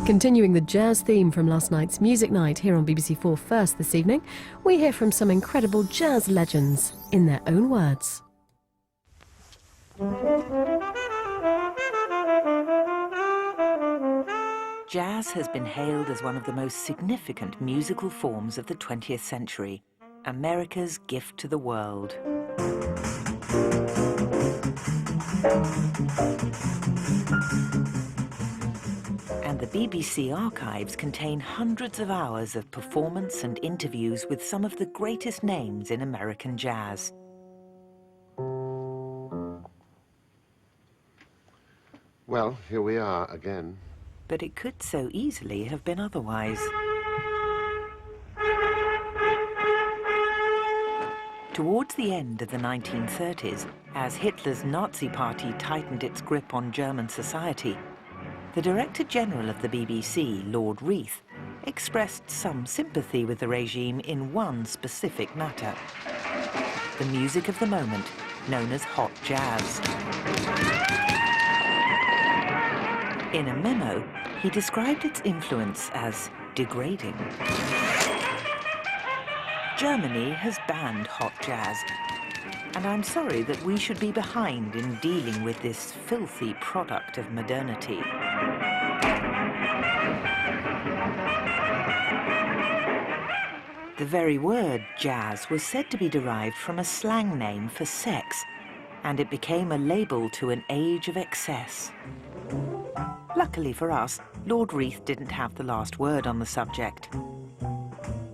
Continuing the jazz theme from last night's music night here on BBC4 First this evening, we hear from some incredible jazz legends in their own words. Jazz has been hailed as one of the most significant musical forms of the 20th century, America's gift to the world. And the BBC archives contain hundreds of hours of performance and interviews with some of the greatest names in American jazz. Well, here we are again. But it could so easily have been otherwise. Towards the end of the 1930s, as Hitler's Nazi Party tightened its grip on German society, the Director General of the BBC, Lord Reith, expressed some sympathy with the regime in one specific matter: the music of the moment, known as hot jazz. In a memo, he described its influence as degrading. Germany has banned hot jazz, and I'm sorry that we should be behind in dealing with this filthy product of modernity. The very word jazz was said to be derived from a slang name for sex, and it became a label to an age of excess. Luckily for us, Lord Reith didn't have the last word on the subject.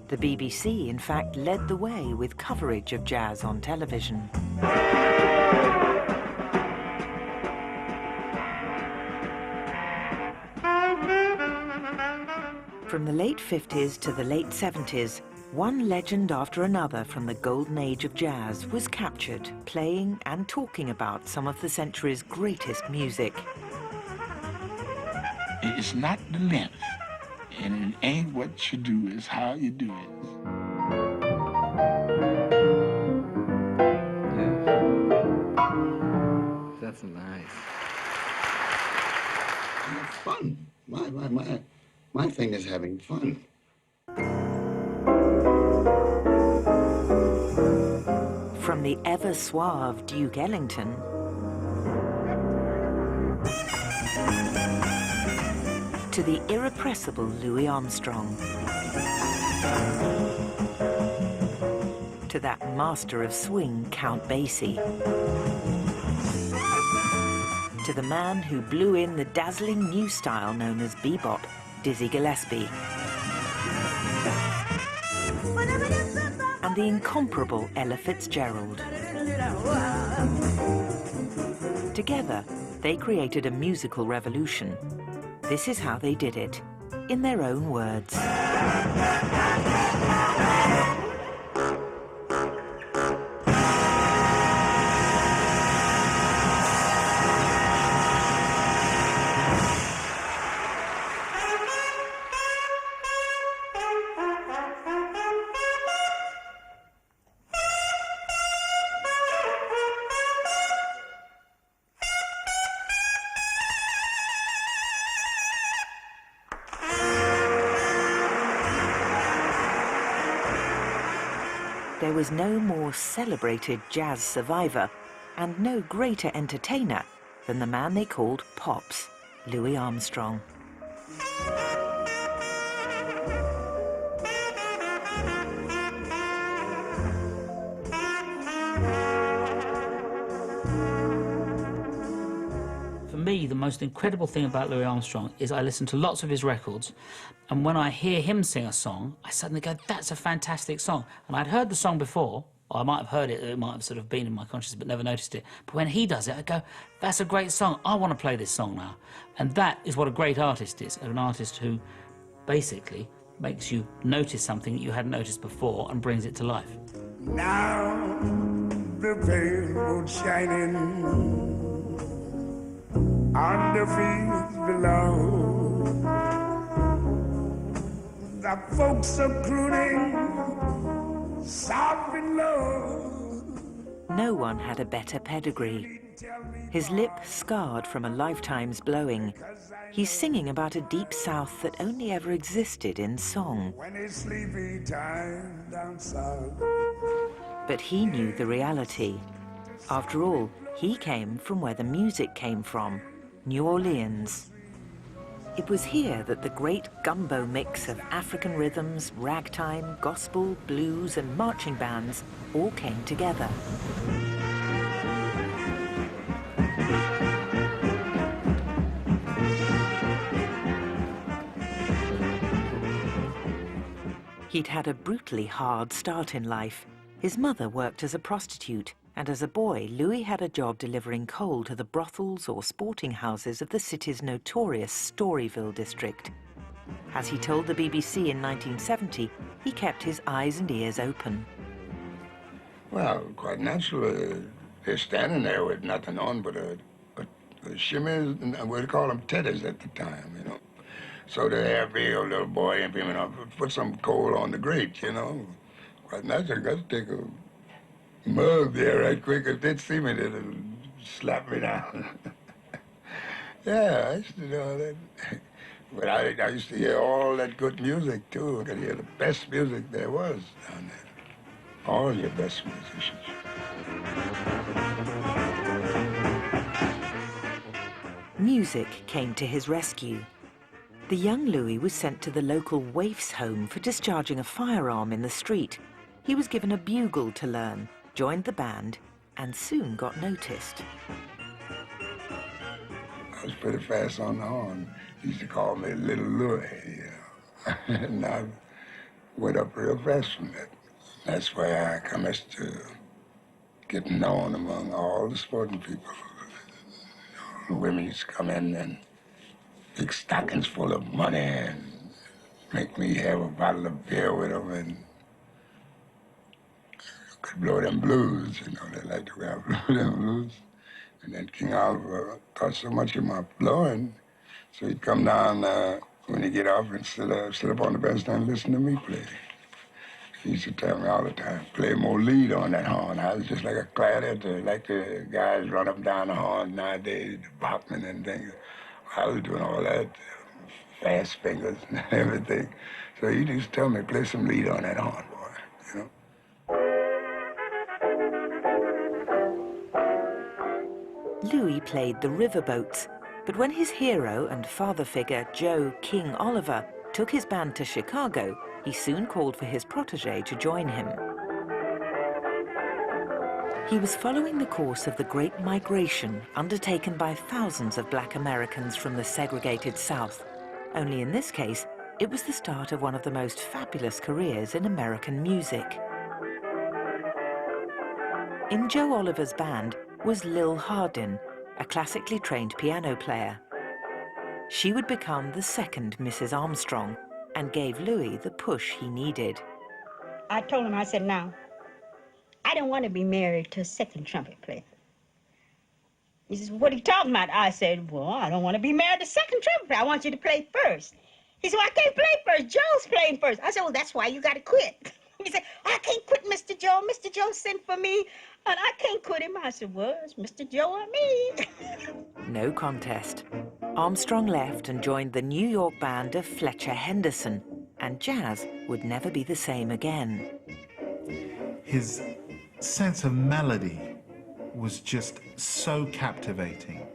The BBC, in fact, led the way with coverage of jazz on television. From the late 50s to the late 70s, one legend after another from the golden age of jazz was captured, playing and talking about some of the century's greatest music. It's not the length, and it ain't what you do, it's how you do it. Yes. That's nice. Have fun. My thing is having fun. From the ever suave Duke Ellington to the irrepressible Louis Armstrong, to that master of swing, Count Basie, to the man who blew in the dazzling new style known as bebop, Dizzy Gillespie, and the incomparable Ella Fitzgerald. Together, they created a musical revolution. This is how they did it, in their own words. There was no more celebrated jazz survivor and no greater entertainer than the man they called Pops, Louis Armstrong. For me, the most incredible thing about Louis Armstrong is I listen to lots of his records, and when I hear him sing a song, I suddenly go, that's a fantastic song. And I'd heard the song before, or I might have heard it, it might have sort of been in my consciousness, but never noticed it. But when he does it, I go, that's a great song. I want to play this song now. And that is what a great artist is, an artist who basically makes you notice something that you hadn't noticed before and brings it to life. Now the pale moon shining on the fields below. The folks are crooning soft and low. No one had a better pedigree. his lip scarred from a lifetime's blowing. He's singing about a deep south that only ever existed in song. When it's sleepy time down south. But he knew the reality. After all, he came from where the music came from, New Orleans. It was here that the great gumbo mix of African rhythms, ragtime, gospel, blues, and marching bands all came together. He'd had a brutally hard start in life. His mother worked as a prostitute, and as a boy, Louis had a job delivering coal to the brothels or sporting houses of the city's notorious Storyville district. As he told the BBC in 1970, he kept his eyes and ears open. Well, quite naturally, they're standing there with nothing on but a shimmies, and we'd call them teddies at the time, you know. So they have a little boy and you know, put some coal on the grate, you know. Quite naturally, got to take a mug there right quick. If they'd see me, they'd slap me down. Yeah, I used to do that. But I used to hear all that good music, too. I could hear the best music there was down there. All your best musicians. Music came to his rescue. The young Louis was sent to the local waifs' home for discharging a firearm in the street. He was given a bugle to learn, joined the band, and soon got noticed. I was pretty fast on the horn. He used to call me Little Louis, you know. And I went up real fast from that. That's where I commenced to get known among all the sporting people. The women used to come in and big stockings full of money and make me have a bottle of beer with them and could blow them blues, you know, they like to blow them blues. And then King Oliver thought so much of my blowing, so he'd come down when he get off and sit up on the bandstand and listen to me play. He used to tell me all the time, play more lead on that horn. I was just like a clarinet, like the guys run up and down the horn nowadays, the Bachman and things. I was doing all that, fast fingers and everything. So he used to tell me, play some lead on that horn, boy, you know. Louis played the riverboats, but when his hero and father figure, Joe King Oliver, took his band to Chicago, he soon called for his protege to join him. He was following the course of the Great Migration undertaken by thousands of black Americans from the segregated South. Only in this case, it was the start of one of the most fabulous careers in American music. In Joe Oliver's band was Lil Hardin, a classically trained piano player. She would become the second Mrs. Armstrong and gave Louis the push he needed. I told him, I said, now, I don't want to be married to a second trumpet player. He says, what are you talking about? I said, well, I don't want to be married to a second trumpet player. I want you to play first. He said, well, I can't play first. Joe's playing first. I said, well, that's why you got to quit. He said, I can't quit Mr. Joe. Mr. Joe sent for me, and I can't quit him. I said, well, it's Mr. Joe or me. No contest. Armstrong left and joined the New York band of Fletcher Henderson, and jazz would never be the same again. His sense of melody was just so captivating,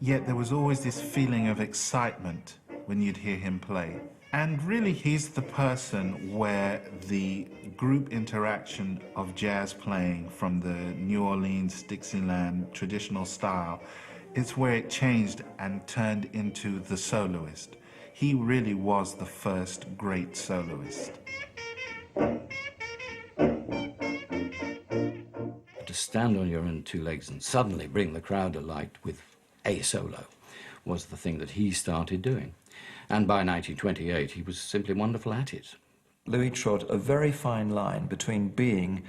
yet there was always this feeling of excitement when you'd hear him play. And really, he's the person where the group interaction of jazz playing from the New Orleans, Dixieland traditional style, it's where it changed and turned into the soloist. He really was the first great soloist. To stand on your own two legs and suddenly bring the crowd to light with a solo was the thing that he started doing. And by 1928, he was simply wonderful at it. Louis trod a very fine line between being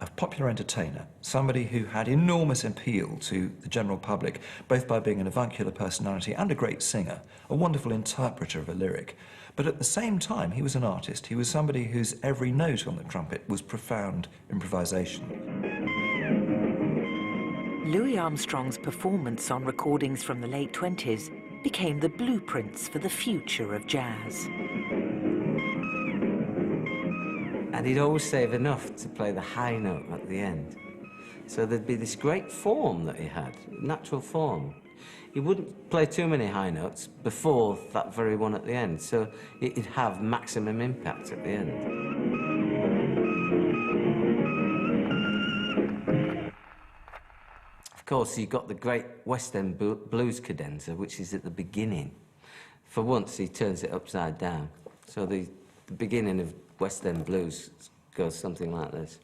a popular entertainer, somebody who had enormous appeal to the general public, both by being an avuncular personality and a great singer, a wonderful interpreter of a lyric. But at the same time, he was an artist. He was somebody whose every note on the trumpet was profound improvisation. Louis Armstrong's performance on recordings from the late 20s became the blueprints for the future of jazz. And he'd always save enough to play the high note at the end. So there'd be this great form that he had, natural form. He wouldn't play too many high notes before that very one at the end, so it'd have maximum impact at the end. Of course, you've got the great West End blues cadenza, which is at the beginning. For once, he turns it upside down. So the beginning of West End blues goes something like this.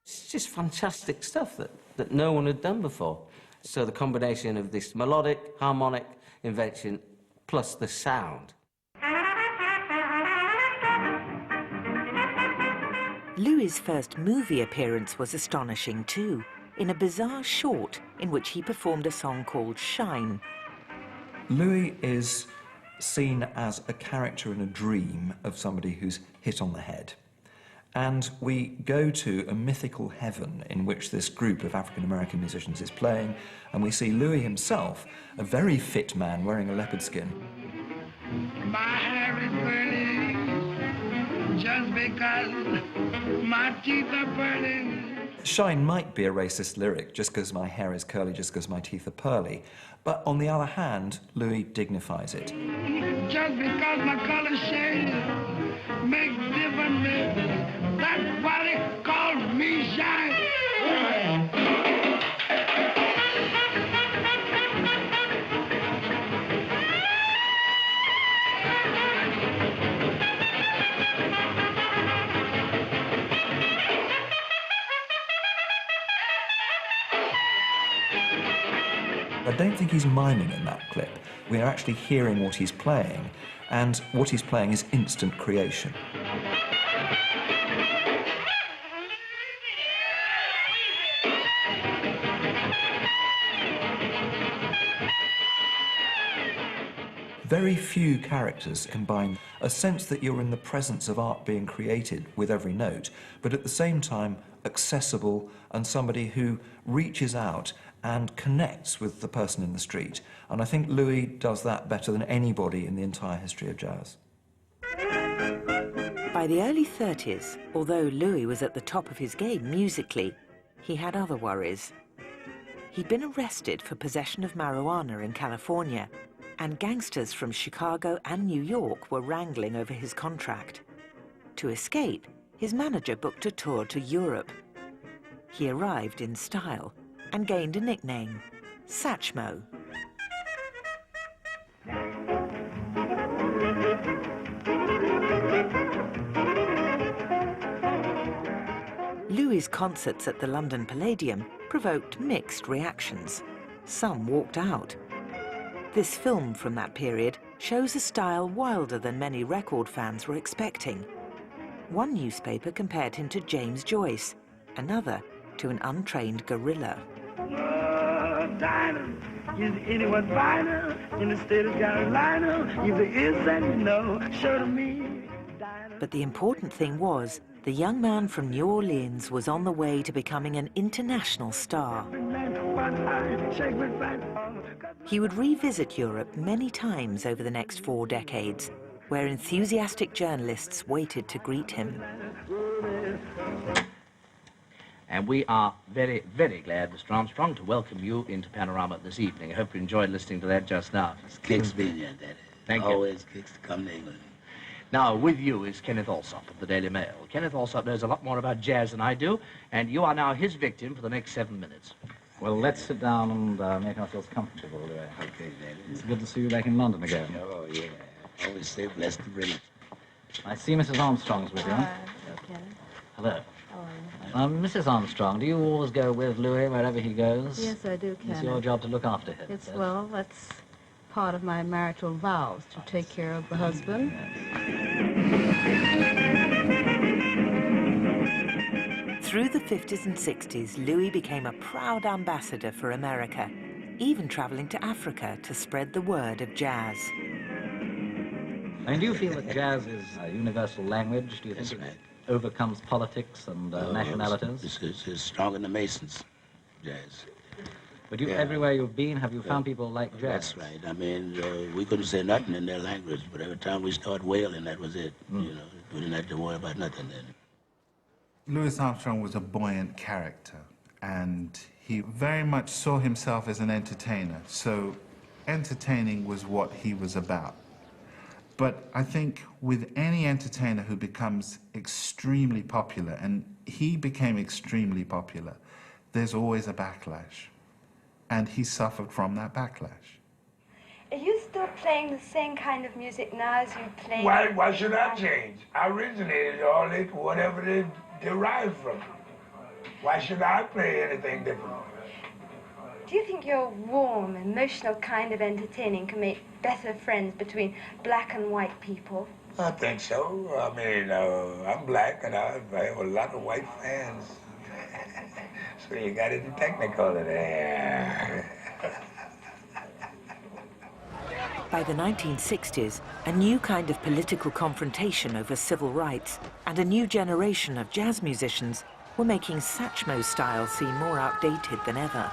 It's just fantastic stuff that no one had done before. So the combination of this melodic, harmonic invention plus the sound. Louis's first movie appearance was astonishing too, in a bizarre short in which he performed a song called Shine. Louis is seen as a character in a dream of somebody who's hit on the head. And we go to a mythical heaven in which this group of African-American musicians is playing, and we see Louis himself, a very fit man wearing a leopard skin. My hair is burning just because my teeth are burning. Shine might be a racist lyric, just because my hair is curly, just because my teeth are pearly. But on the other hand, Louis dignifies it. Just because my color shade makes different men. That's why they call me Shine. I don't think he's miming in that clip. We are actually hearing what he's playing, and what he's playing is instant creation. Very few characters combine a sense that you're in the presence of art being created with every note, but at the same time accessible and somebody who reaches out and connects with the person in the street. And I think Louis does that better than anybody in the entire history of jazz. By the early 30s, although Louis was at the top of his game musically, he had other worries. He'd been arrested for possession of marijuana in California, and gangsters from Chicago and New York were wrangling over his contract. To escape, his manager booked a tour to Europe. He arrived in style and gained a nickname, Satchmo. Louis's concerts at the London Palladium provoked mixed reactions. Some walked out. This film from that period shows a style wilder than many record fans were expecting. One newspaper compared him to James Joyce, another to an untrained gorilla. Dinah, is anyone finer in the state of Carolina? If there is, then you know, show to me. But the important thing was, the young man from New Orleans was on the way to becoming an international star. He would revisit Europe many times over the next 4 decades, where enthusiastic journalists waited to greet him. And we are very, very glad, Mr. Armstrong, to welcome you into Panorama this evening. I hope you enjoyed listening to that just now. It's kicks being here, Daddy. Thank you. Always kicks to come to England. Now, with you is Kenneth Alsop of the Daily Mail. Kenneth Alsop knows a lot more about jazz than I do, and you are now his victim for the next 7 minutes. Well, let's sit down and make ourselves comfortable. Okay, Daddy. It's good to see you back in London again. Oh, yeah. Always say blessed to bring. I see Mrs. Armstrong's with you. Okay. Hello. Mrs. Armstrong, do you always go with Louis wherever he goes? Yes, I do, Kenneth. It's your job to look after him. It's, well, that's part of my marital vows, to take care of the husband. Through the 50s and 60s, Louis became a proud ambassador for America, even traveling to Africa to spread the word of jazz. And do you feel that jazz is a universal language? Do you think it overcomes politics and nationalities? It's strong in the Masons, jazz. But everywhere you've been, have you found people like jazz? That's right. I mean, we couldn't say nothing in their language, but every time we start wailing, that was it. You know, we didn't have to worry about nothing then. Louis Armstrong was a buoyant character, and he very much saw himself as an entertainer, so entertaining was what he was about. But I think with any entertainer who becomes extremely popular, and he became extremely popular, there's always a backlash. And he suffered from that backlash. Are you still playing the same kind of music now as you played? Why should I change? I originated all it, whatever it derived from. Why should I play anything different? Do you think your warm, emotional kind of entertaining can make better friends between black and white people? I think so. I mean, I'm black and I have a lot of white fans. So you got it technical there. By the 1960s, a new kind of political confrontation over civil rights and a new generation of jazz musicians were making Satchmo's style seem more outdated than ever.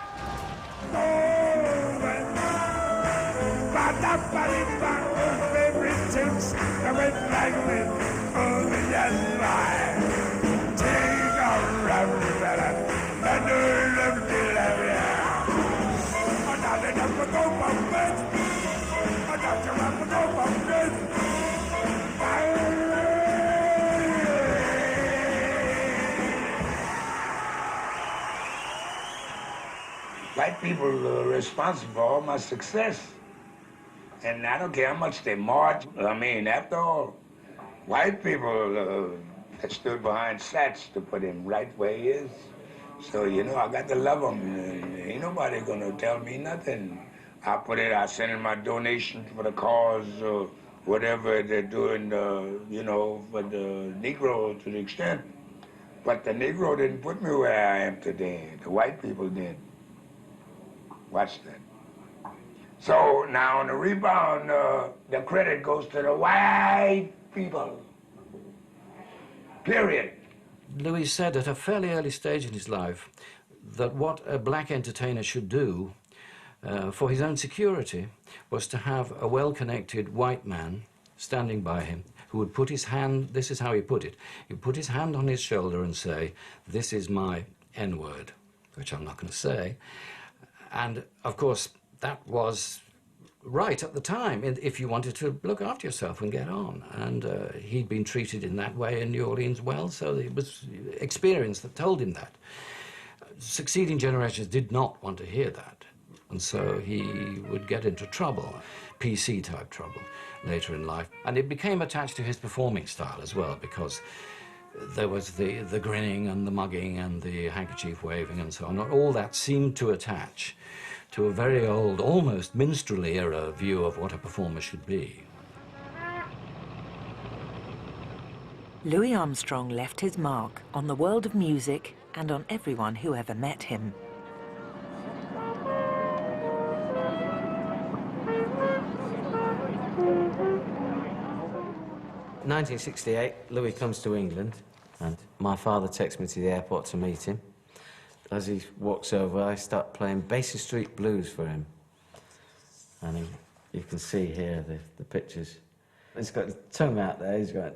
White people are responsible for all my success. And I don't care how much they march. I mean, after all, white people that stood behind Satch to put him right where he is. So, you know, I got to love him. Ain't nobody gonna tell me nothing. I send in my donation for the cause or whatever they're doing, you know, for the Negro to the extent. But the Negro didn't put me where I am today. The white people did. Watch that. So now on the rebound, the credit goes to the white people. Period. Louis said at a fairly early stage in his life that what a black entertainer should do for his own security was to have a well-connected white man standing by him who would put his hand, this is how he put it, he'd put his hand on his shoulder and say, "This is my N-word," which I'm not going to say. And, of course, that was right at the time if you wanted to look after yourself and get on. And he'd been treated in that way in New Orleans well, so it was experience that told him that. Succeeding generations did not want to hear that, and so he would get into trouble, PC-type trouble, later in life. And it became attached to his performing style as well, because there was the grinning and the mugging and the handkerchief waving and so on. All that seemed to attach to a very old, almost minstrel-era view of what a performer should be. Louis Armstrong left his mark on the world of music and on everyone who ever met him. In 1968, Louis comes to England, and my father takes me to the airport to meet him. As he walks over, I start playing Basie Street Blues for him. And you can see here the pictures. He's got his tongue out there, he's going,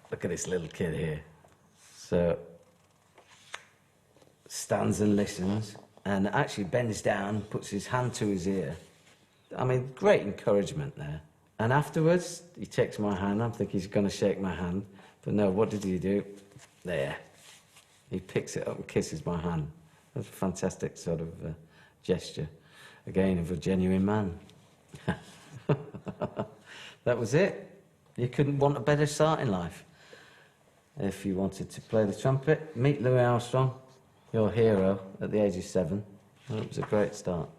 look at this little kid here. So, stands and listens, and actually bends down, puts his hand to his ear. I mean, great encouragement there. And afterwards, he takes my hand. I'm thinking he's going to shake my hand. But no, what did he do? There. He picks it up and kisses my hand. That's a fantastic sort of gesture, again, of a genuine man. That was it. You couldn't want a better start in life. If you wanted to play the trumpet, meet Louis Armstrong, your hero, at the age of 7. Well, it was a great start.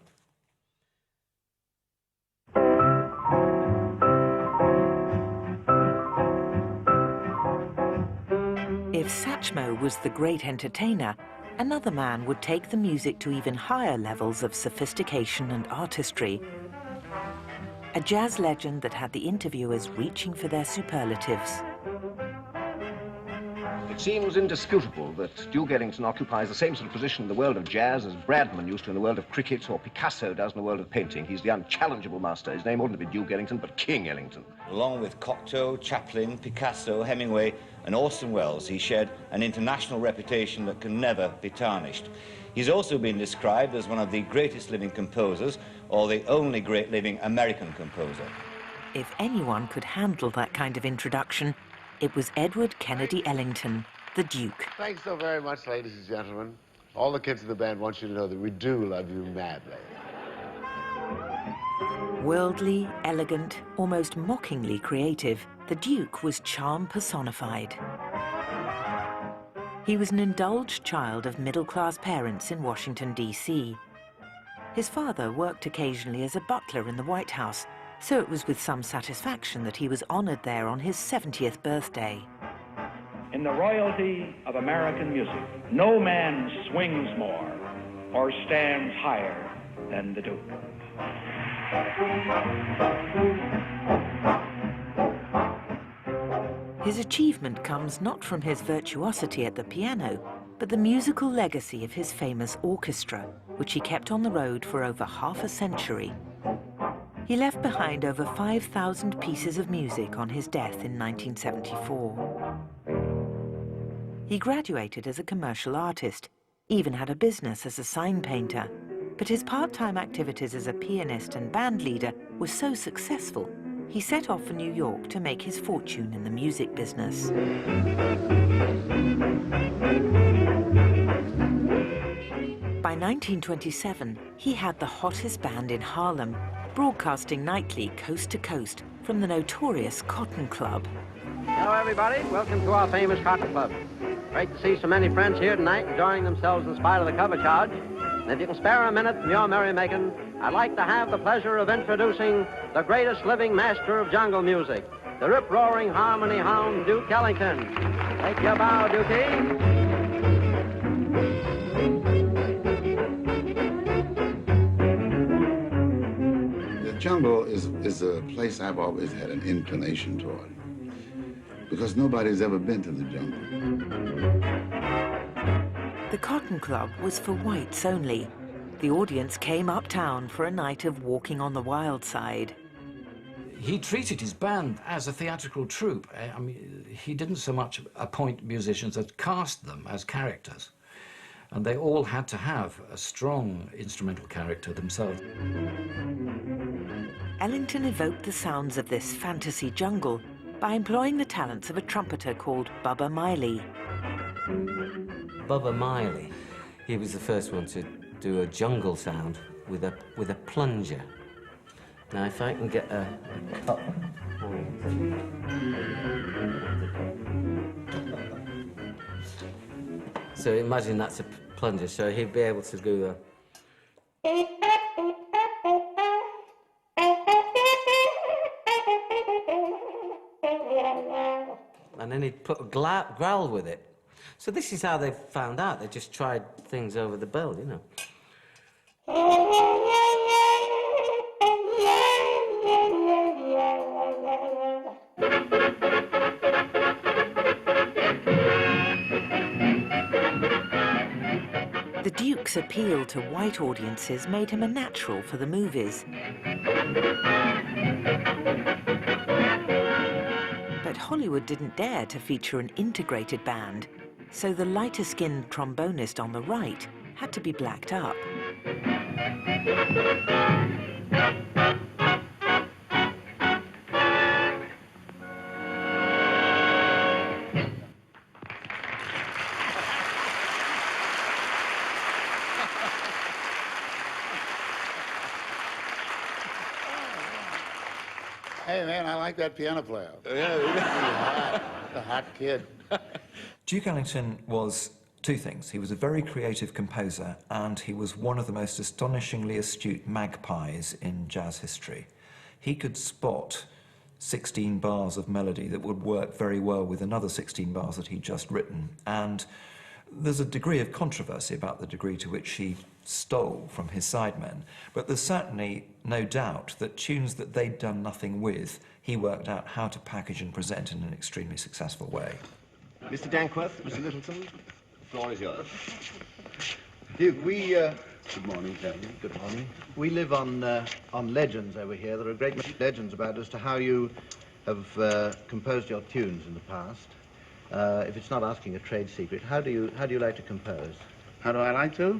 If if Satchmo was the great entertainer, another man would take the music to even higher levels of sophistication and artistry. A jazz legend that had the interviewers reaching for their superlatives. It seems indisputable that Duke Ellington occupies the same sort of position in the world of jazz as Bradman used to in the world of cricket or Picasso does in the world of painting. He's the unchallengeable master. His name oughtn't to be Duke Ellington, but King Ellington. Along with Cocteau, Chaplin, Picasso, Hemingway and Orson Welles, he shared an international reputation that can never be tarnished. He's also been described as one of the greatest living composers, or the only great living American composer. If anyone could handle that kind of introduction, it was Edward Kennedy Ellington, the Duke. Thanks so very much, ladies and gentlemen. All the kids in the band want you to know that we do love you madly. Worldly, elegant, almost mockingly creative, the Duke was charm personified. He was an indulged child of middle-class parents in Washington, D.C. His father worked occasionally as a butler in the White House, so it was with some satisfaction that he was honored there on his 70th birthday. In the royalty of American music, no man swings more or stands higher than the Duke. His achievement comes not from his virtuosity at the piano, but the musical legacy of his famous orchestra, which he kept on the road for over half a century. He left behind over 5,000 pieces of music on his death in 1974. He graduated as a commercial artist, even had a business as a sign painter, but his part-time activities as a pianist and band leader were so successful, he set off for New York to make his fortune in the music business. By 1927, he had the hottest band in Harlem, broadcasting nightly coast to coast from the notorious Cotton Club. Hello, everybody. Welcome to our famous Cotton Club. Great to see so many friends here tonight enjoying themselves in spite of the cover charge. And if you can spare a minute from your merrymaking, I'd like to have the pleasure of introducing the greatest living master of jungle music, the rip-roaring harmony hound, Duke Ellington. Take your bow, Dukey. The jungle is a place I've always had an inclination toward, because nobody's ever been to the jungle. The Cotton Club was for whites only. The audience came uptown for a night of walking on the wild side. He treated his band as a theatrical troupe. I mean, he didn't so much appoint musicians as cast them as characters. And they all had to have a strong instrumental character themselves. Ellington evoked the sounds of this fantasy jungle by employing the talents of a trumpeter called Bubba Miley. Bubba Miley, he was the first one to do a jungle sound with a plunger. Now, if I can get a cup. So imagine that's a plunger, so he'd be able to do a... And then he'd put a growl with it. So this is how they found out. They just tried things over the bell, you know. The Duke's appeal to white audiences made him a natural for the movies. But Hollywood didn't dare to feature an integrated band, so the lighter-skinned trombonist on the right had to be blacked up. Hey, man, I like that piano player. Yeah, the hot kid. Duke Ellington was two things. He was a very creative composer, and he was one of the most astonishingly astute magpies in jazz history. He could spot 16 bars of melody that would work very well with another 16 bars that he'd just written. And there's a degree of controversy about the degree to which he stole from his sidemen, but there's certainly no doubt that tunes that they'd done nothing with, he worked out how to package and present in an extremely successful way. Mr. Dankworth, Mr. Littleton, the floor is yours. Duke, good morning, gentlemen. Good morning. We live on legends over here. There are a great many legends about as to how you have composed your tunes in the past. If it's not asking a trade secret, how do you like to compose? How do I like to?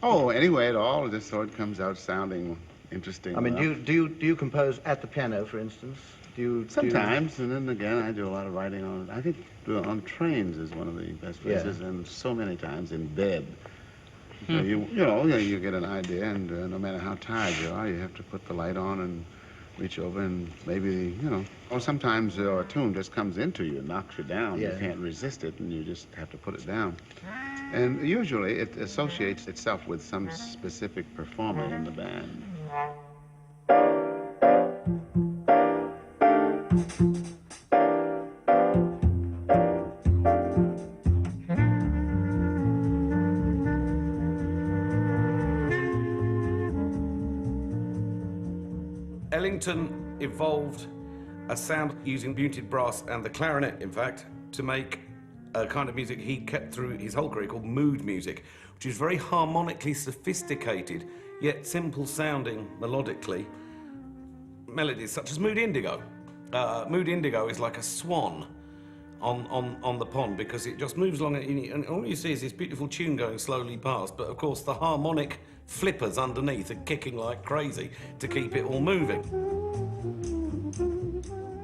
Oh, anyway at all, just so it comes out sounding interesting. I mean, do you compose at the piano, for instance? Sometimes, and then again, I do a lot of writing on, I think on trains is one of the best places, and so many times in bed. So you get an idea, and no matter how tired you are, you have to put the light on and reach over and maybe, or sometimes a tune just comes into you, knocks you down. You can't resist it, and you just have to put it down. And usually it associates itself with some specific performer in the band. Ellington evolved a sound using muted brass and the clarinet, in fact, to make a kind of music he kept through his whole career called mood music, which is very harmonically sophisticated, yet simple sounding melodically. Melodies such as Mood Indigo. Mood Indigo is like a swan on the pond because it just moves along and all you see is this beautiful tune going slowly past, but of course the harmonic flippers underneath are kicking like crazy to keep it all moving.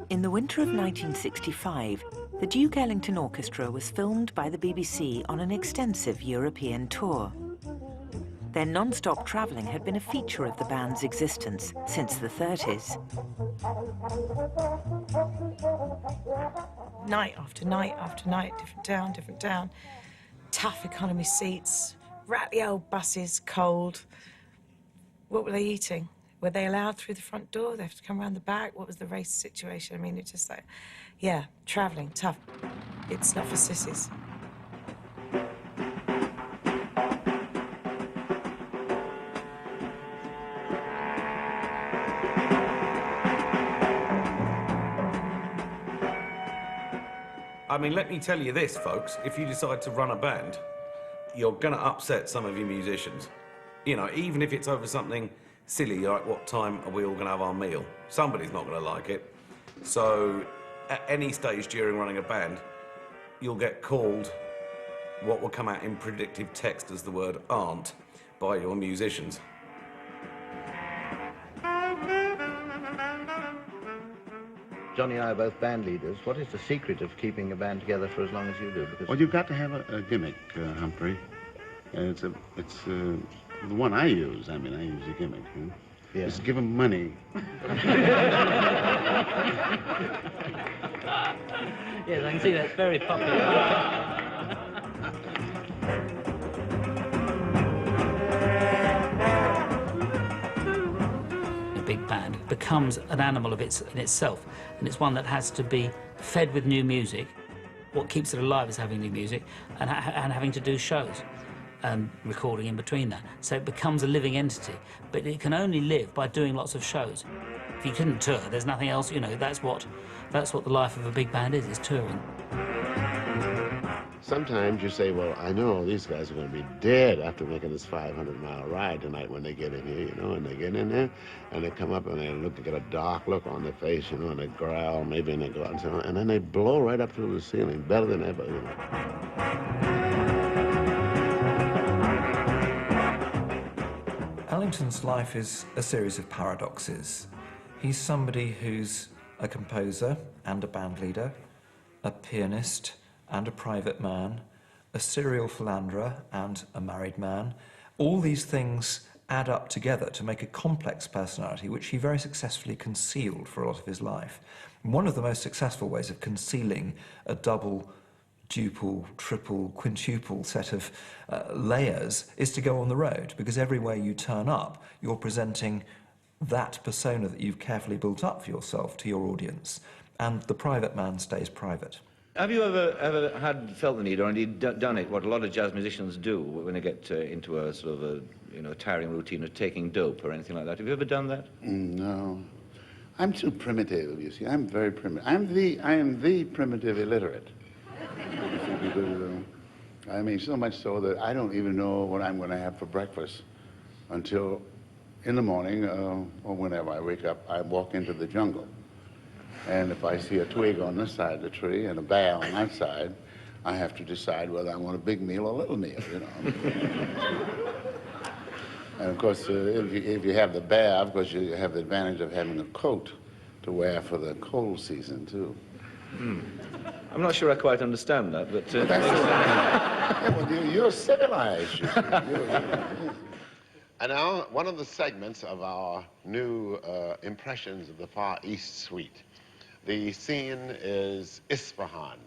In the winter of 1965, the Duke Ellington Orchestra was filmed by the BBC on an extensive European tour. Their non-stop travelling had been a feature of the band's existence since the 30s. Night after night after night, different town, tough economy seats, rattly old buses, cold. What were they eating? Were they allowed through the front door? They have to come around the back? What was the race situation? I mean, it's just like, yeah, travelling, tough. It's not for sissies. I mean, let me tell you this, folks, if you decide to run a band, you're going to upset some of your musicians. You know, even if it's over something silly, like what time are we all going to have our meal? Somebody's not going to like it. So, at any stage during running a band, you'll get called what will come out in predictive text as the word "aren't" by your musicians. Johnny and I are both band leaders. What is the secret of keeping a band together for as long as you do? Because Well, you've got to have a gimmick, Humphrey. It's the one I use. I mean, I use a gimmick. Yeah. Just give them money. Yes, I can see that's very popular. Big band becomes an animal in itself, and it's one that has to be fed with new music. What keeps it alive is having new music and having to do shows and recording in between that. So it becomes a living entity, but it can only live by doing lots of shows. If you couldn't tour, there's nothing else, you know, that's what the life of a big band is touring. Sometimes you say, well, I know these guys are going to be dead after making this 500-mile ride tonight when they get in here, you know, and they get in there, and they come up and they get a dark look on their face, you know, and they growl maybe, and they go out and so on, and then they blow right up through the ceiling, better than ever, you know. Ellington's life is a series of paradoxes. He's somebody who's a composer and a band leader, a pianist and a private man, a serial philanderer and a married man. All these things add up together to make a complex personality which he very successfully concealed for a lot of his life. One of the most successful ways of concealing a double, duple, triple, quintuple set of layers is to go on the road, because everywhere you turn up, you're presenting that persona that you've carefully built up for yourself to your audience, and the private man stays private. Have you ever felt the need, or indeed done it, what a lot of jazz musicians do when they get into a sort of a tiring routine of taking dope or anything like that? Have you ever done that? No. I'm too primitive, you see. I'm very primitive. I am the primitive illiterate. Because, I mean, so much so that I don't even know what I'm going to have for breakfast until in the morning or whenever I wake up, I walk into the jungle. And if I see a twig on this side of the tree and a bear on that side, I have to decide whether I want a big meal or a little meal, you know. And of course, if you have the bear, of course, you have the advantage of having a coat to wear for the cold season, too. I'm not sure I quite understand that, but... Yeah, well, you're civilized. And now, one of the segments of our new Impressions of the Far East suite. The scene is Isfahan,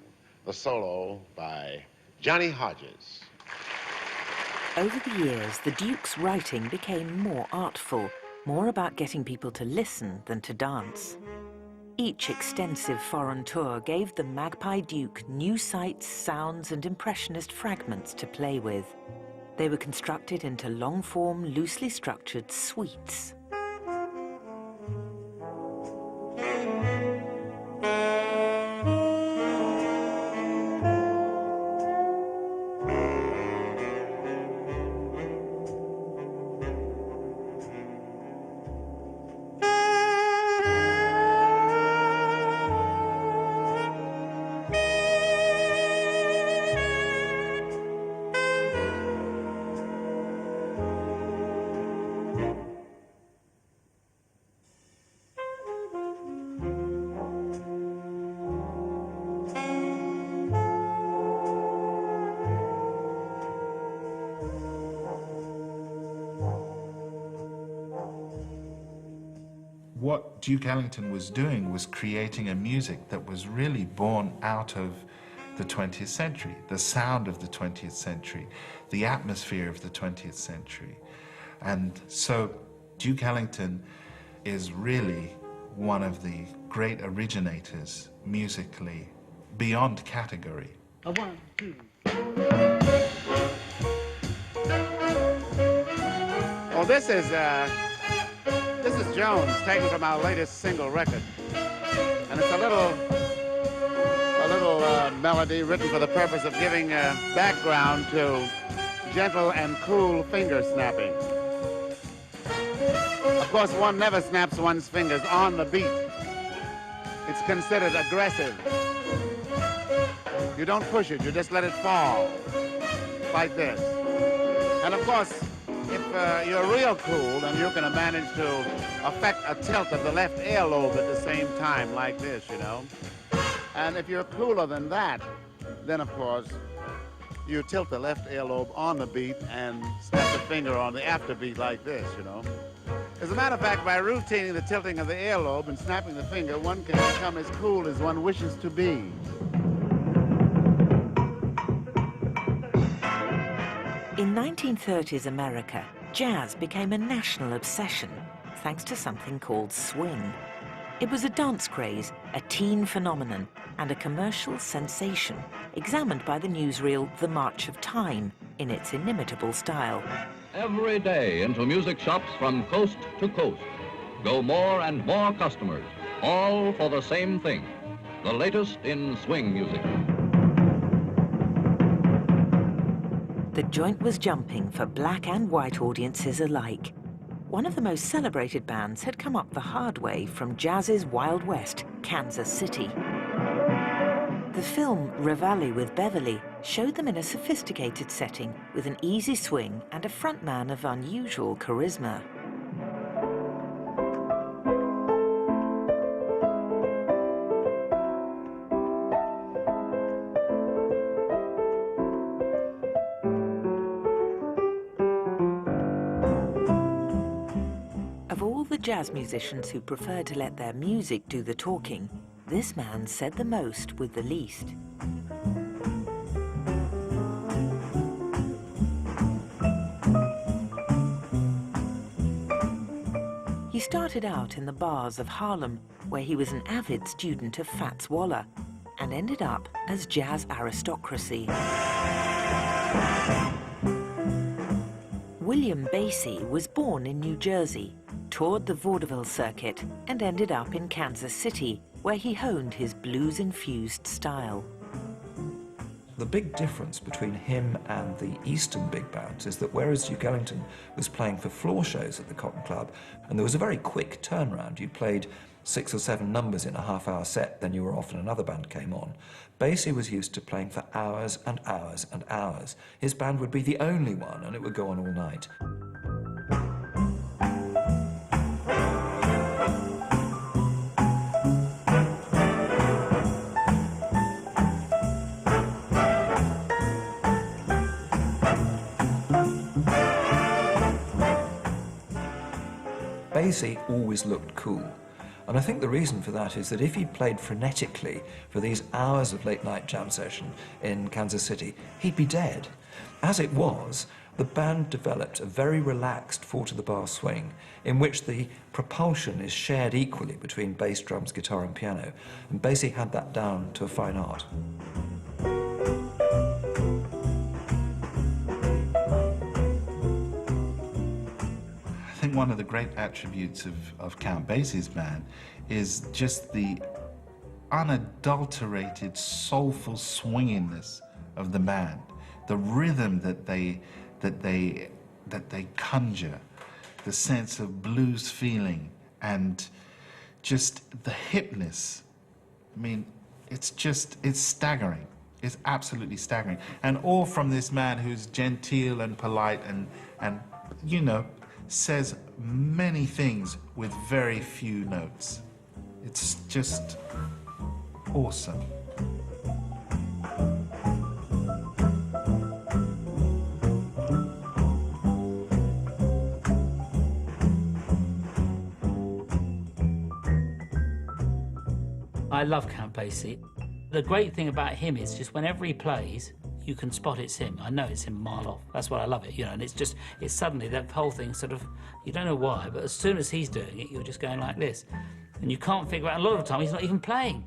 the solo by Johnny Hodges. Over the years, the Duke's writing became more artful, more about getting people to listen than to dance. Each extensive foreign tour gave the Magpie Duke new sights, sounds, and impressionist fragments to play with. They were constructed into long-form, loosely structured suites. What Duke Ellington was doing was creating a music that was really born out of the 20th century, the sound of the 20th century, the atmosphere of the 20th century. And so Duke Ellington is really one of the great originators musically beyond category. A 1, 2. Well, this is Jones, taken from our latest single record. And it's a little melody written for the purpose of giving background to gentle and cool finger snapping. Of course, one never snaps one's fingers on the beat. It's considered aggressive. You don't push it, you just let it fall, like this. And of course, if you're real cool, then you're going to manage to affect a tilt of the left earlobe at the same time, like this, you know. And if you're cooler than that, then of course, you tilt the left earlobe on the beat and snap the finger on the afterbeat like this, you know. As a matter of fact, by routining the tilting of the earlobe and snapping the finger, one can become as cool as one wishes to be. In 1930s America, jazz became a national obsession, thanks to something called swing. It was a dance craze, a teen phenomenon, and a commercial sensation, examined by the newsreel The March of Time in its inimitable style. Every day into music shops from coast to coast go more and more customers, all for the same thing, the latest in swing music. The joint was jumping for black and white audiences alike. One of the most celebrated bands had come up the hard way from jazz's Wild West, Kansas City. The film Reveille with Beverly showed them in a sophisticated setting with an easy swing and a frontman of unusual charisma. Of all the jazz musicians who prefer to let their music do the talking, this man said the most with the least. He started out in the bars of Harlem, where he was an avid student of Fats Waller, and ended up as jazz aristocracy. William Basie was born in New Jersey, toured the vaudeville circuit, and ended up in Kansas City, where he honed his blues-infused style. The big difference between him and the Eastern big bands is that whereas Duke Ellington was playing for floor shows at the Cotton Club, and there was a very quick turnaround, you played 6 or 7 numbers in a half-hour set, then you were off and another band came on. Basie was used to playing for hours and hours and hours. His band would be the only one, and it would go on all night. Basie always looked cool. And I think the reason for that is that if he played frenetically for these hours of late-night jam session in Kansas City, he'd be dead. As it was, the band developed a very relaxed four-to-the-bar swing in which the propulsion is shared equally between bass, drums, guitar and piano. And Basie had that down to a fine art. I think one of the great attributes of Count Basie's band is just the unadulterated, soulful swinginess of the band, the rhythm that they conjure, the sense of blues feeling, and just the hipness. I mean, it's staggering. It's absolutely staggering, and all from this man who's genteel and polite and you know, says many things with very few notes. It's just awesome. I love Count Basie. The great thing about him is just whenever he plays, you can spot it's him. I know it's him a mile off. That's why I love it, you know, and it's suddenly that whole thing sort of, you don't know why, but as soon as he's doing it, you're just going like this. And you can't figure out, a lot of the time he's not even playing.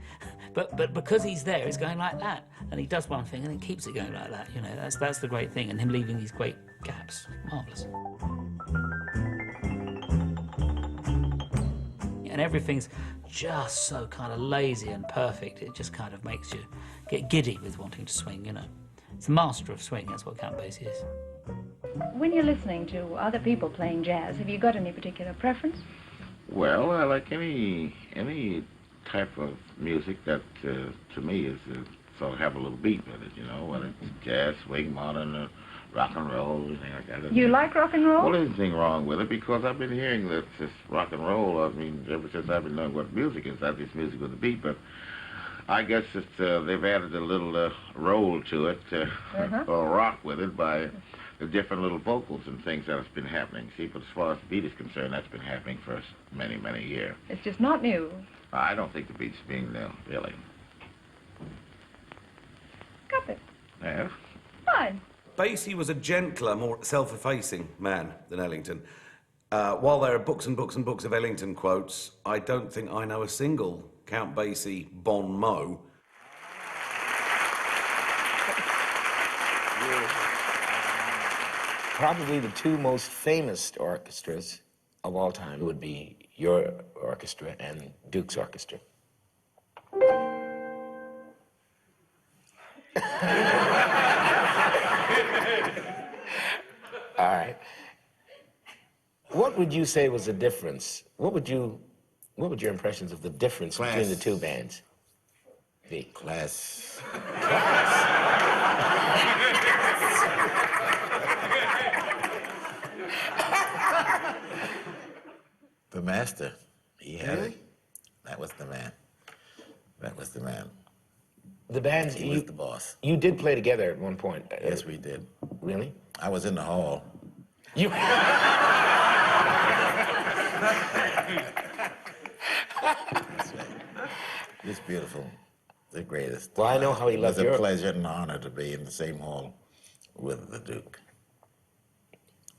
But because he's there, it's going like that. And he does one thing and then keeps it going like that, you know, that's the great thing. And him leaving these great gaps, marvellous. And everything's just so kind of lazy and perfect. It just kind of makes you get giddy with wanting to swing, you know. It's a master of swing, that's what Count Basie is. When you're listening to other people playing jazz, have you got any particular preference? Well, I like any type of music that, to me, is sort of have a little beat with it, you know, whether it's jazz, swing, modern, rock and roll, anything like that. You like rock and roll? Well, there's anything wrong with it, because I've been hearing that this rock and roll, I mean, ever since I've been knowing what music is, that is music with a beat, but I guess it's, they've added a little roll to it, or rock with it, by the different little vocals and things that have been happening. See, but as far as the beat is concerned, that's been happening for many, many years. It's just not new. I don't think the beat's being new, really. Got it. Yeah? Fine. Basie was a gentler, more self-effacing man than Ellington. While there are books and books and books of Ellington quotes, I don't think I know a single Count Basie bon mot. Probably the two most famous orchestras of all time would be your orchestra and Duke's orchestra. All right. What would you say was the difference? What would your impressions of the difference between the two bands be? Class. The master, he had it. That was the man. That was the man. The bands, he was the boss. You did play together at one point. Yes, we did. Really? I was in the hall. You. That's right. It's beautiful. The greatest. Well, I know how he loved Europe. It was a pleasure and an honor to be in the same hall with the Duke.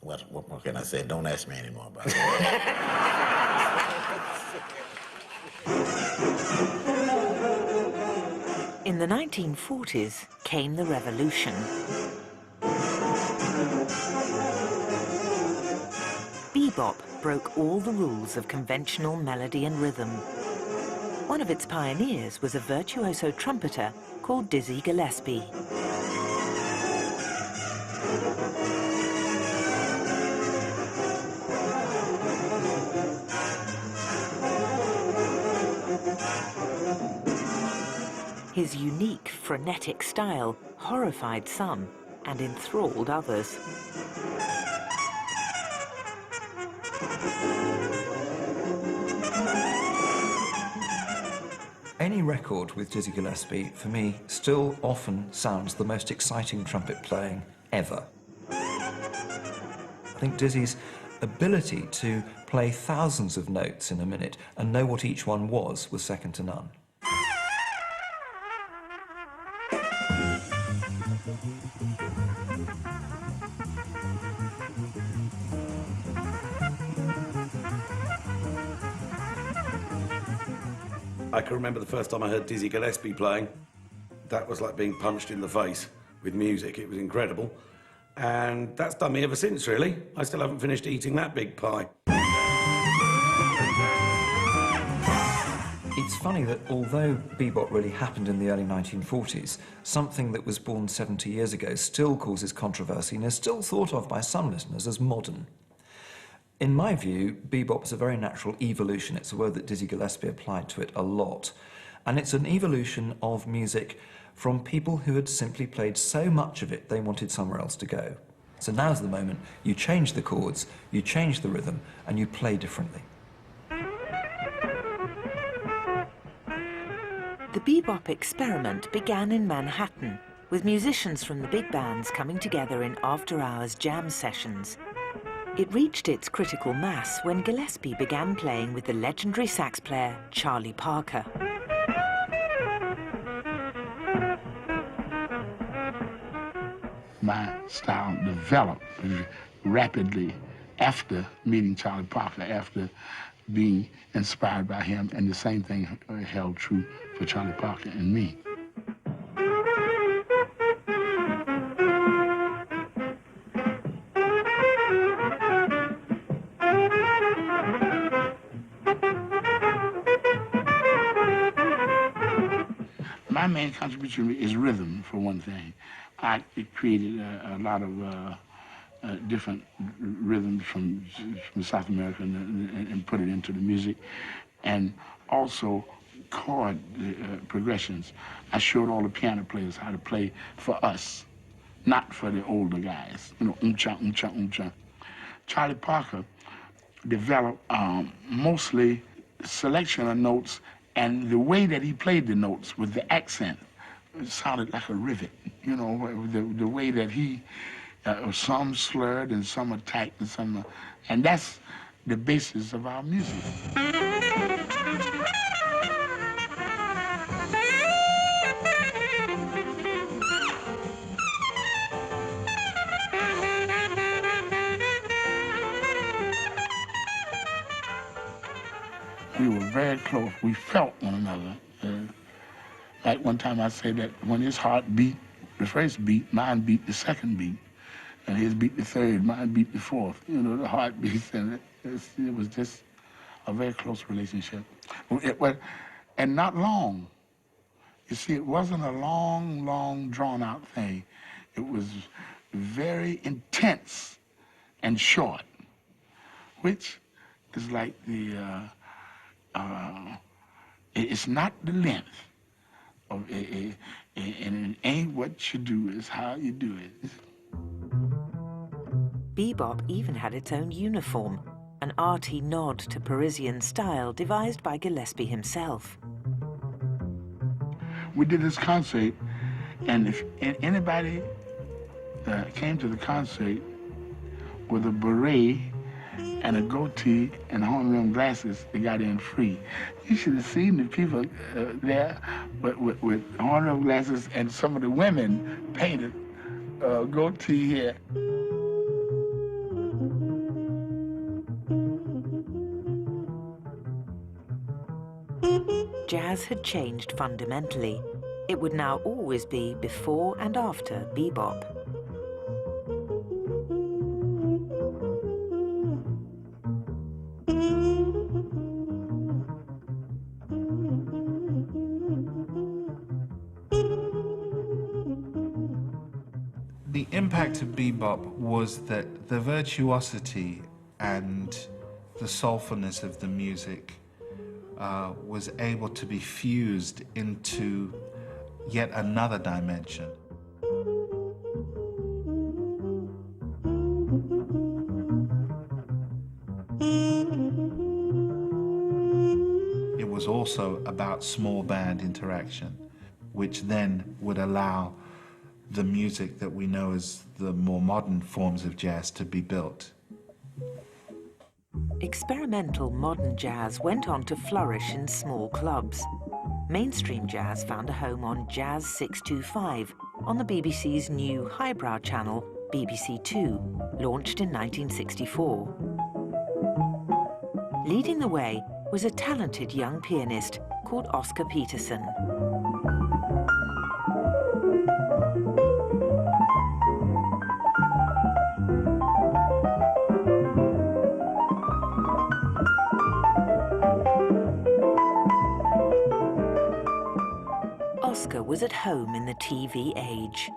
What can I say? Don't ask me anymore about it. In the 1940s came the revolution. Bebop broke all the rules of conventional melody and rhythm. One of its pioneers was a virtuoso trumpeter called Dizzy Gillespie. His unique, frenetic style horrified some and enthralled others. Any record with Dizzy Gillespie, for me, still often sounds the most exciting trumpet playing ever. I think Dizzy's ability to play thousands of notes in a minute and know what each one was second to none. I can remember the first time I heard Dizzy Gillespie playing. That was like being punched in the face with music. It was incredible. And that's done me ever since, really. I still haven't finished eating that big pie. It's funny that although bebop really happened in the early 1940s, something that was born 70 years ago still causes controversy and is still thought of by some listeners as modern. In my view, bebop is a very natural evolution. It's a word that Dizzy Gillespie applied to it a lot. And it's an evolution of music from people who had simply played so much of it they wanted somewhere else to go. So now's the moment. You change the chords, you change the rhythm, and you play differently. The bebop experiment began in Manhattan, with musicians from the big bands coming together in after-hours jam sessions. It reached its critical mass when Gillespie began playing with the legendary sax player Charlie Parker. My style developed rapidly after meeting Charlie Parker, after being inspired by him, and the same thing held true for Charlie Parker and me. My main contribution is rhythm, for one thing. I created a lot of different rhythms from South America and put it into the music, and also chord progressions. I showed all the piano players how to play for us, not for the older guys. You know, um-cha, um-cha, um-cha. Charlie Parker developed mostly selection of notes, and the way that he played the notes with the accent, it sounded like a rivet. You know, the way that he, some slurred and some attacked and some, and that's the basis of our music. We were very close. We felt one another. Like one time I said that when his heart beat the first beat, mine beat the second beat. And his beat the third, mine beat the fourth. You know, the heartbeats, and it was just a very close relationship. And not long. You see, it wasn't a long, drawn-out thing. It was very intense and short, which is like the, it's not the length of and it ain't what you do, it's how you do it. Bebop even had its own uniform, an arty nod to Parisian style devised by Gillespie himself. We did this concert, and if anybody came to the concert with a beret and a goatee and horn-rimmed glasses, they got in free. You should have seen the people there with horn-rimmed glasses, and some of the women painted goatee hair. jazz had changed fundamentally. It would now always be before and after bebop. The impact of bebop was that the virtuosity and the soulfulness of the music was able to be fused into yet another dimension. It was also about small band interaction, which then would allow the music that we know as the more modern forms of jazz to be built. Experimental modern jazz went on to flourish in small clubs. Mainstream jazz found a home on Jazz 625 on the BBC's new highbrow channel, BBC Two, launched in 1964. Leading the way was a talented young pianist called Oscar Peterson. Oscar was at home in the TV age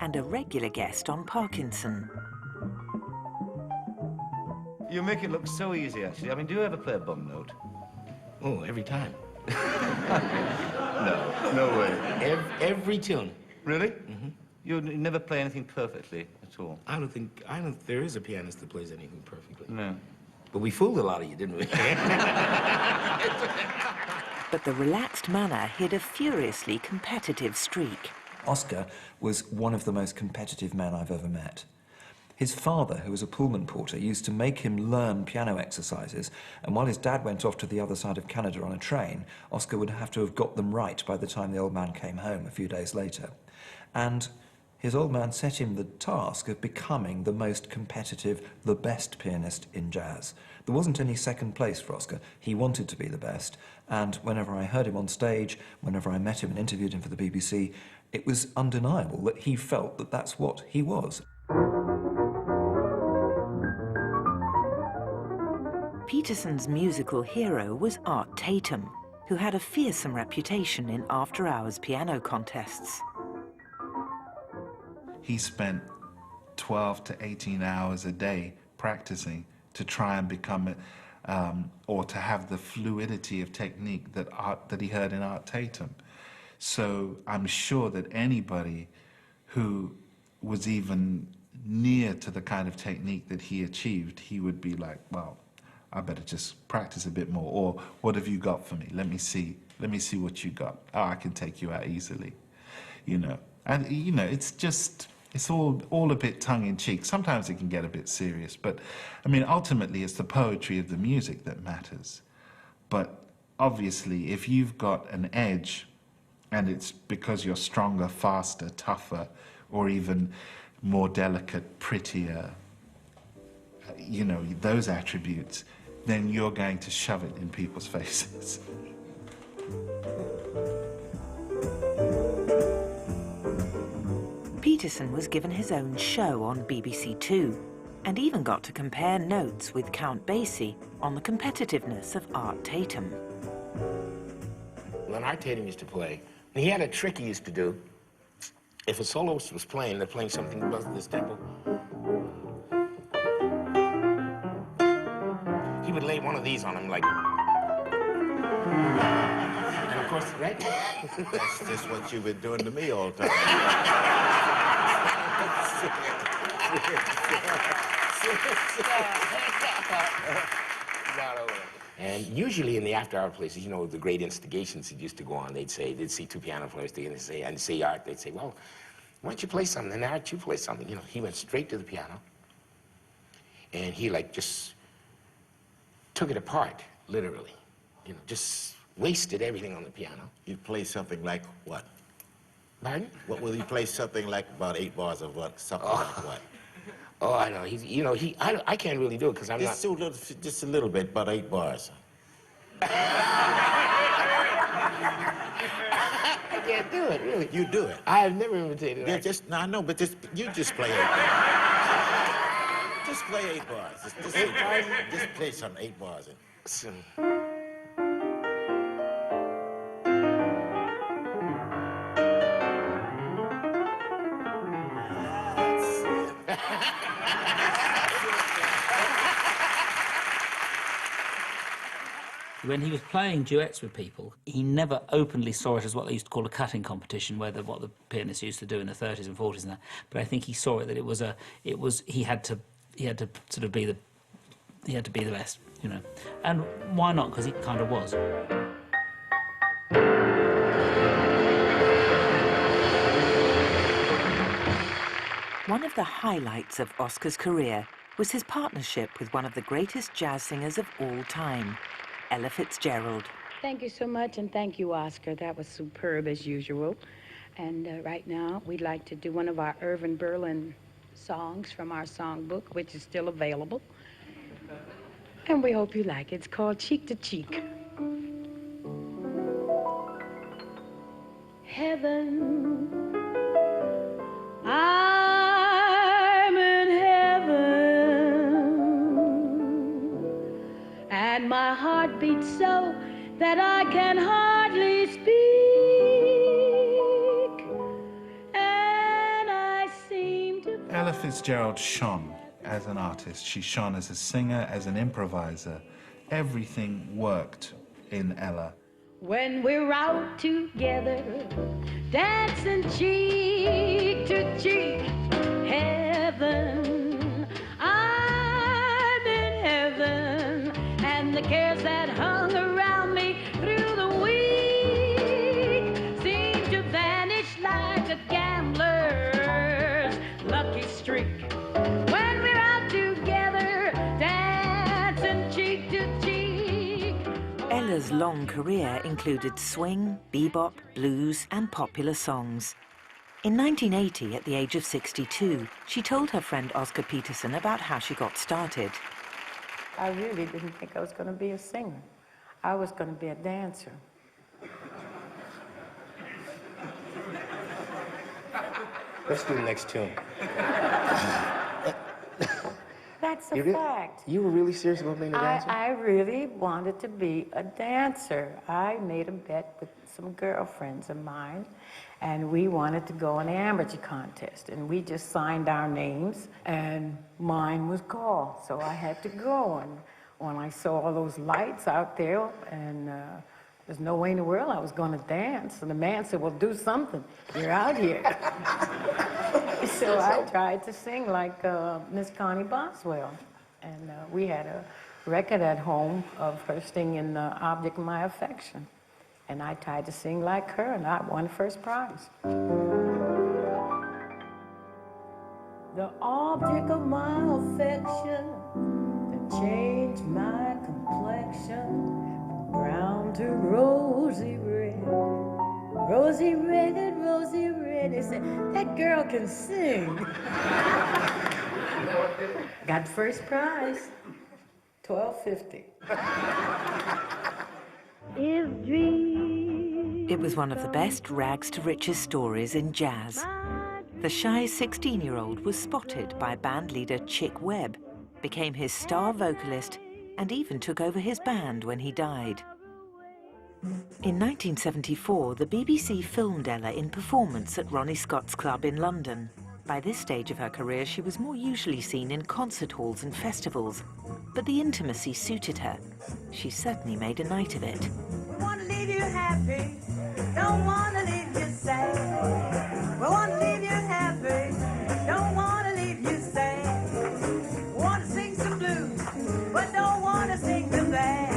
and a regular guest on Parkinson. You make it look so easy, actually. I mean, do you ever play a bum note? Oh, every time. No way. Every tune. Really? Mm-hmm. You never play anything perfectly at all? I don't think there is a pianist that plays anything perfectly. No. But we fooled a lot of you, didn't we? But the relaxed manner hid a furiously competitive streak. Oscar was one of the most competitive men I've ever met. His father, who was a Pullman porter, used to make him learn piano exercises, and while his dad went off to the other side of Canada on a train, Oscar would have to have got them right by the time the old man came home a few days later. And his old man set him the task of becoming the most competitive, the best pianist in jazz. There wasn't any second place for Oscar. He wanted to be the best, and whenever I heard him on stage, whenever I met him and interviewed him for the BBC, it was undeniable that he felt that that's what he was. Peterson's musical hero was Art Tatum, who had a fearsome reputation in after-hours piano contests. He spent 12 to 18 hours a day practicing to try and become, or to have the fluidity of technique that he heard in Art Tatum. So I'm sure that anybody who was even near to the kind of technique that he achieved, he would be like, well, I better just practice a bit more. Or, what have you got for me? Let me see what you got. Oh, I can take you out easily, you know. And, you know, it's all a bit tongue-in-cheek. Sometimes it can get a bit serious, but, I mean, ultimately it's the poetry of the music that matters. But obviously, if you've got an edge, and it's because you're stronger, faster, tougher, or even more delicate, prettier, you know, those attributes, then you're going to shove it in people's faces. Peterson was given his own show on BBC Two, and even got to compare notes with Count Basie on the competitiveness of Art Tatum. When Art Tatum used to play, he had a trick he used to do. If a soloist was playing, they're playing something above this tempo, he would lay one of these on him, like, and of course, right? That's just what you've been doing to me all the time. And usually in the after-hour places, you know, the great instigations that used to go on, they'd see two piano players together, and say Art, they'd say, well, why don't you play something? And Art, you play something. You know, he went straight to the piano, and he, like, just took it apart, literally. You know, just wasted everything on the piano. You'd play something like what? Pardon? What will you play something like about 8 bars of what? Something like what? Oh, I know. I can't really do it because I'm just a little bit, about 8 bars. can't do it, really. You do it. I have never imitated Yeah, it. no, I know, but you just play 8 bars. Just play 8 bars. Just 8 bars. Just play some 8 bars. When he was playing duets with people, he never openly saw it as what they used to call a cutting competition, what the pianists used to do in the 30s and 40s and that. But I think he saw it that he had to sort of be the best, you know. And why not? Because he kind of was. One of the highlights of Oscar's career was his partnership with one of the greatest jazz singers of all time, Ella Fitzgerald. Thank you so much, and thank you, Oscar. That was superb, as usual. And right now, we'd like to do one of our Irving Berlin songs from our songbook, which is still available. And we hope you like it. It's called Cheek to Cheek. Heaven, I'm in heaven, and my heart beats so that I can hardly speak, and I seem to... Ella Fitzgerald shone as an artist. She shone as a singer, as an improviser. Everything worked in Ella. When we're out together, dancing cheek to cheek, heaven, I'm in heaven, and the cares that hung around me through the week seem to vanish like a gambler's lucky streak. When we're out together, dancing cheek to cheek. Ella's long career included swing, bebop, blues, and popular songs. In 1980, at the age of 62, she told her friend Oscar Peterson about how she got started. I really didn't think I was going to be a singer. I was going to be a dancer. Let's do the next tune. That's a fact. You were really serious about being a dancer? I really wanted to be a dancer. I made a bet with some girlfriends of mine, and we wanted to go in the amateur contest, and we just signed our names, and mine was called, so I had to go. And when I saw all those lights out there, and there's no way in the world I was going to dance, and the man said, well, do something. You're out here. So I tried to sing like Miss Connie Boswell, and we had a record at home of her singing The Object of My Affection, and I tried to sing like her, and I won first prize. The object of my affection that changed my complexion from brown to rosy red. Rosy red, rosy red. They said, that girl can sing. Got first prize, $12.50. It was one of the best rags to riches stories in jazz. The shy 16-year-old was spotted by band leader Chick Webb, became his star vocalist, and even took over his band when he died. In 1974, the BBC filmed Ella in performance at Ronnie Scott's Club in London. By this stage of her career, she was more usually seen in concert halls and festivals, but the intimacy suited her. She certainly made a night of it. Want to leave you happy, don't want to leave you sad. We want to leave you happy, don't want to leave you sad. Want to sing some blues, but don't want to sing them bad.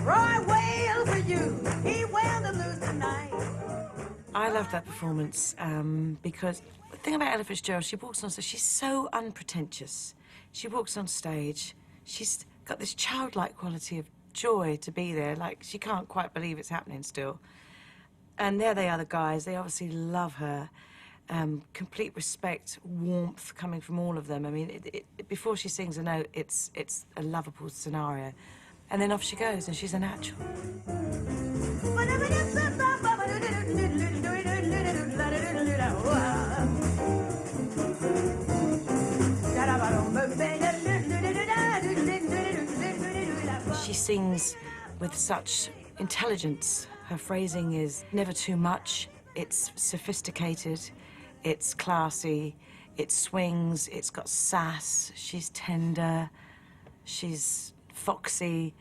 Roy wail for you, he wailed the blues tonight. I loved that performance because the thing about Ella Fitzgerald, she walks on stage, she's so unpretentious. She walks on stage, she's got this childlike quality of joy to be there, like she can't quite believe it's happening still. And there they are, the guys, they obviously love her. Complete respect, warmth coming from all of them. I mean, before she sings a note, it's a lovable scenario. And then off she goes, and she's a natural. She sings with such intelligence. Her phrasing is never too much. It's sophisticated, it's classy, it swings, it's got sass, she's tender, she's foxy,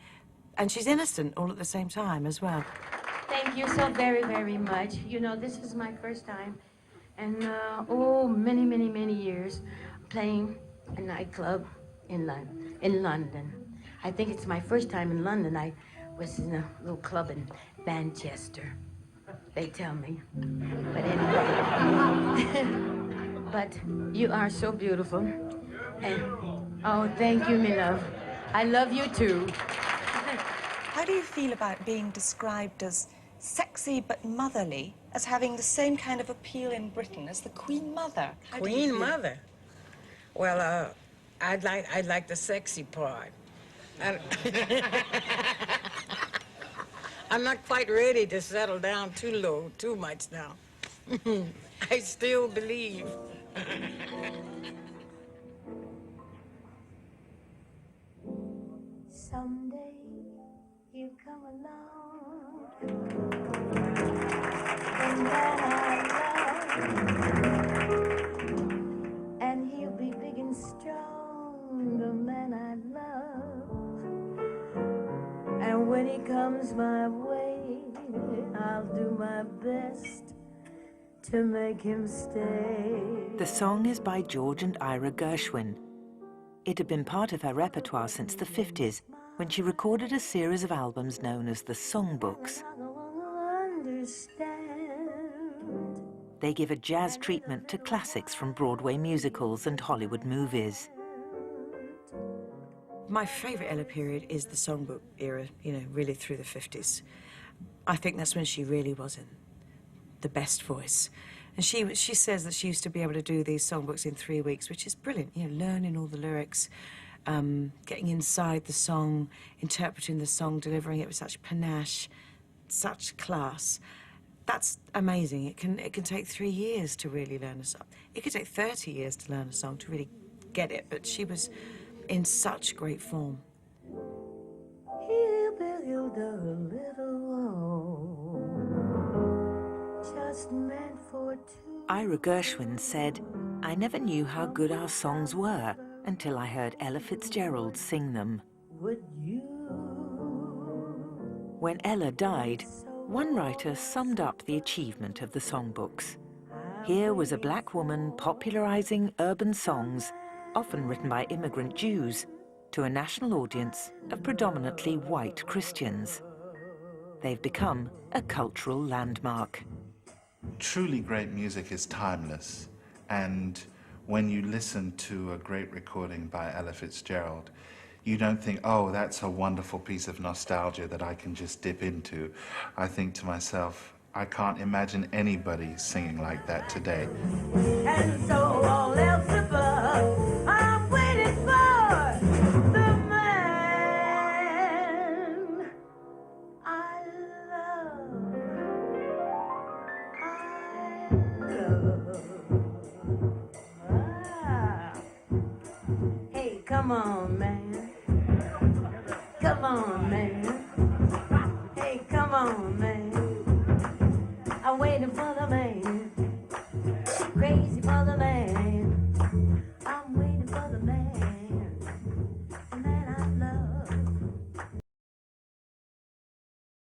and she's innocent all at the same time as well. Thank you so very, very much. You know, this is my first time, and many, many, many years playing a nightclub in London. I think it's my first time in London. I was in a little club in Manchester, they tell me. But anyway, but you are so beautiful. And, oh, thank you, my love. I love you too. How do you feel about being described as sexy but motherly, as having the same kind of appeal in Britain as the Queen Mother? How do you Queen feel? Mother? Well, I'd like the sexy part. And I'm not quite ready to settle down too low, too much now. I still believe. Someday you come along, and that I love, and he'll be big and strong, the man I love. And when he comes my way, I'll do my best to make him stay. The song is by George and Ira Gershwin. It had been part of her repertoire since the 50s, when she recorded a series of albums known as the songbooks. They give a jazz treatment to classics from Broadway musicals and Hollywood movies. My favourite Ella period is the songbook era, you know, really through the 50s. I think that's when she really was in the best voice. And she says that she used to be able to do these songbooks in 3 weeks, which is brilliant, you know, learning all the lyrics, getting inside the song, interpreting the song, delivering it with such panache, such class. That's amazing. It can take 3 years to really learn a song. It could take 30 years to learn a song to really get it, but she was in such great form. He'll build a little home, just meant for two. Ira Gershwin said, "I never knew how good our songs were until I heard Ella Fitzgerald sing them." Would you? When Ella died, one writer summed up the achievement of the songbooks. Here was a black woman popularizing urban songs, often written by immigrant Jews, to a national audience of predominantly white Christians. They've become a cultural landmark. Truly great music is timeless, and when you listen to a great recording by Ella Fitzgerald, you don't think, oh, that's a wonderful piece of nostalgia that I can just dip into. I think to myself, I can't imagine anybody singing like that today. And so all else above, I'm waiting for the man I love. Hey, come on, man. Come on, man.